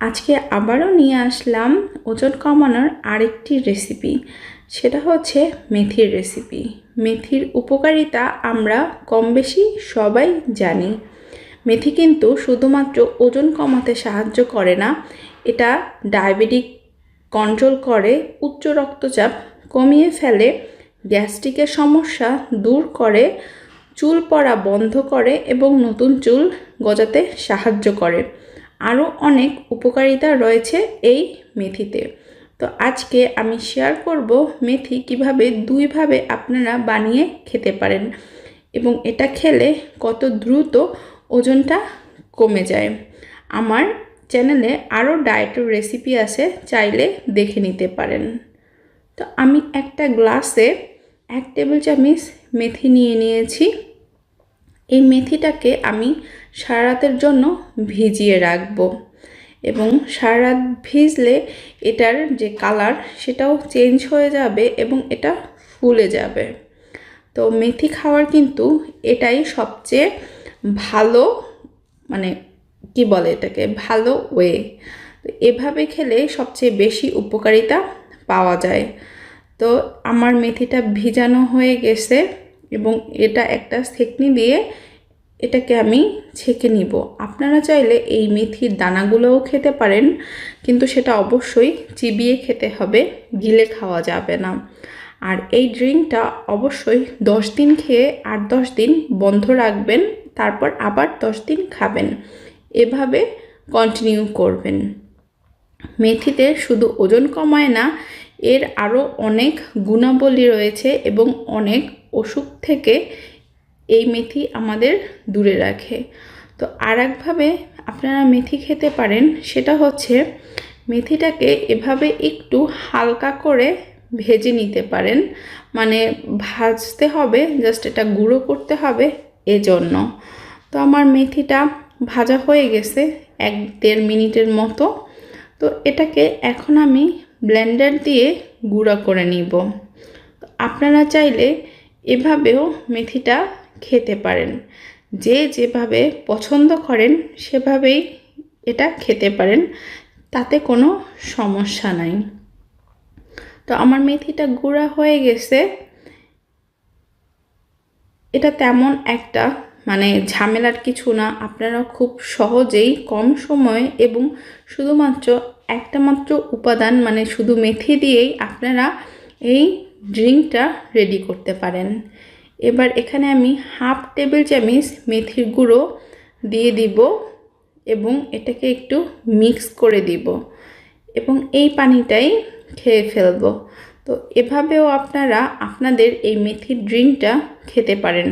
আজকে আবারও নিয়ে আসলাম ওজন কমানোর আরেকটি রেসিপি। সেটা হচ্ছে মেথির রেসিপি। মেথির উপকারিতা আমরা কম বেশি সবাই জানি। মেথি কিন্তু শুধুমাত্র ওজন কমাতে সাহায্য করে না, এটা ডায়াবেটিক কন্ট্রোল করে, উচ্চ রক্তচাপ কমিয়ে ফেলে, গ্যাস্ট্রিকের সমস্যা দূর করে, চুল পড়া বন্ধ করে এবং নতুন চুল গজাতে সাহায্য করে। আরও অনেক উপকারিতা রয়েছে এই মেথিতে। তো আজকে আমি শেয়ার করব মেথি কিভাবে দুইভাবে আপনারা বানিয়ে খেতে পারেন এবং এটা খেলে কত দ্রুত ওজনটা কমে যায়। আমার চ্যানেলে আরও ডায়েটের রেসিপি আছে, চাইলে দেখে নিতে পারেন। তো আমি একটা গ্লাসে 1 টেবিল চামচ মেথি নিয়ে নিয়েছি। এই মেথিটাকে আমি সারা রাতের জন্য ভিজিয়ে রাখবো এবং সারা রাত ভিজলে এটার যে কালার সেটাও চেঞ্জ হয়ে যাবে এবং এটা ফুলে যাবে। তো মেথি খাওয়ার কিন্তু এটাই সবচেয়ে ভালো, মানে কি বলে এটাকে, ভালো ওয়ে। তো এভাবে খেলে সবচেয়ে বেশি উপকারিতা পাওয়া যায়। তো আমার মেথিটা ভিজানো হয়ে গেছে এবং এটা একটা ছেঁকনি দিয়ে এটাকে আমি ছেঁকে নিব। আপনারা চাইলে এই মেথির দানাগুলোও খেতে পারেন, কিন্তু সেটা অবশ্যই চিবিয়ে খেতে হবে, গিলে খাওয়া যাবে না। আর এই ড্রিঙ্কটা অবশ্যই 10 দিন খেয়ে 8-10 দিন বন্ধ রাখবেন, তারপর আবার 10 দিন খাবেন। এভাবে কন্টিনিউ করবেন। মেথিতে শুধু ওজন কমায় না, এর আরও অনেক গুণাবলী রয়েছে এবং অনেক অসুখ থেকে এই মেথি আমাদের দূরে রাখে। তো আর একভাবে আপনারা মেথি খেতে পারেন, সেটা হচ্ছে মেথিটাকে এভাবে একটু হালকা করে ভেজে নিতে পারেন। মানে ভাজতে হবে, জাস্ট এটা গুঁড়ো করতে হবে এজন্য। তো আমার মেথিটা ভাজা হয়ে গেছে 1-1.5 মিনিটের মতো। তো এটাকে এখন আমি ব্লেন্ডার দিয়ে গুঁড়া করে নিব। আপনারা চাইলে এভাবেও মেথিটা খেতে পারেন, যে যেভাবে পছন্দ করেন সেভাবেই এটা খেতে পারেন, তাতে কোনো সমস্যা নাই। তো আমার মেথিটা গুঁড়া হয়ে গেছে। এটা তেমন একটা ঝামেলার কিছু না, আপনারা খুব সহজেই কম সময়ে এবং শুধুমাত্র একটা মাত্র উপাদান শুধু মেথি দিয়েই আপনারা এই ড্রিঙ্কটা রেডি করতে পারেন। এবার এখানে আমি 1/2 টেবিল চামচ মেথির গুঁড়ো দিয়ে দিব এবং এটাকে একটু মিক্স করে দিব এবং এই পানিটাই খেয়ে ফেলব। তো এভাবেও আপনারা আপনাদের এই মেথির ড্রিঙ্কটা খেতে পারেন।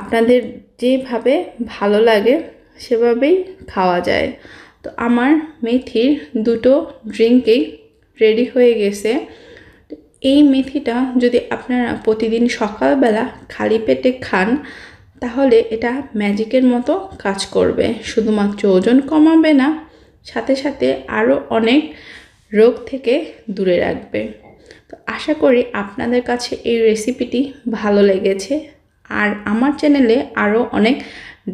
আপনাদের যেভাবে ভালো লাগে সেভাবেই খাওয়া যায়। তো আমার মেথির দুটো ড্রিঙ্কই রেডি হয়ে গেছে। এই মেথিটা যদি আপনারা প্রতিদিন সকালবেলা খালি পেটে খান, তাহলে এটা ম্যাজিকের মতো কাজ করবে। শুধুমাত্র ওজন কমাবে না, সাথে সাথে আরও অনেক রোগ থেকে দূরে রাখবে। তো আশা করি আপনাদের কাছে এই রেসিপিটি ভালো লেগেছে। আর আমার চ্যানেলে আরও অনেক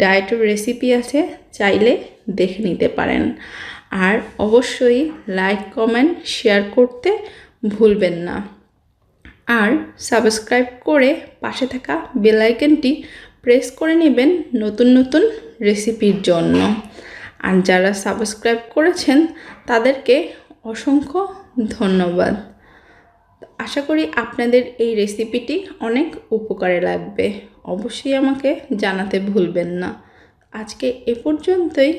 ডায়েটের রেসিপি আছে, চাইলে দেখে নিতে পারেন। আর অবশ্যই লাইক, কমেন্ট, শেয়ার করতে ভুলবেন না। আর সাবস্ক্রাইব করে পাশে থাকা বেল আইকনটি প্রেস করে নেবেন নতুন নতুন রেসিপির জন্য। আর যারা সাবস্ক্রাইব করেছেন তাদেরকে অসংখ্য ধন্যবাদ। আশা করি আপনাদের এই রেসিপিটি অনেক উপকারে লাগবে। অবশ্যই আমাকে জানাতে ভুলবেন না। আজকে এ পর্যন্তই।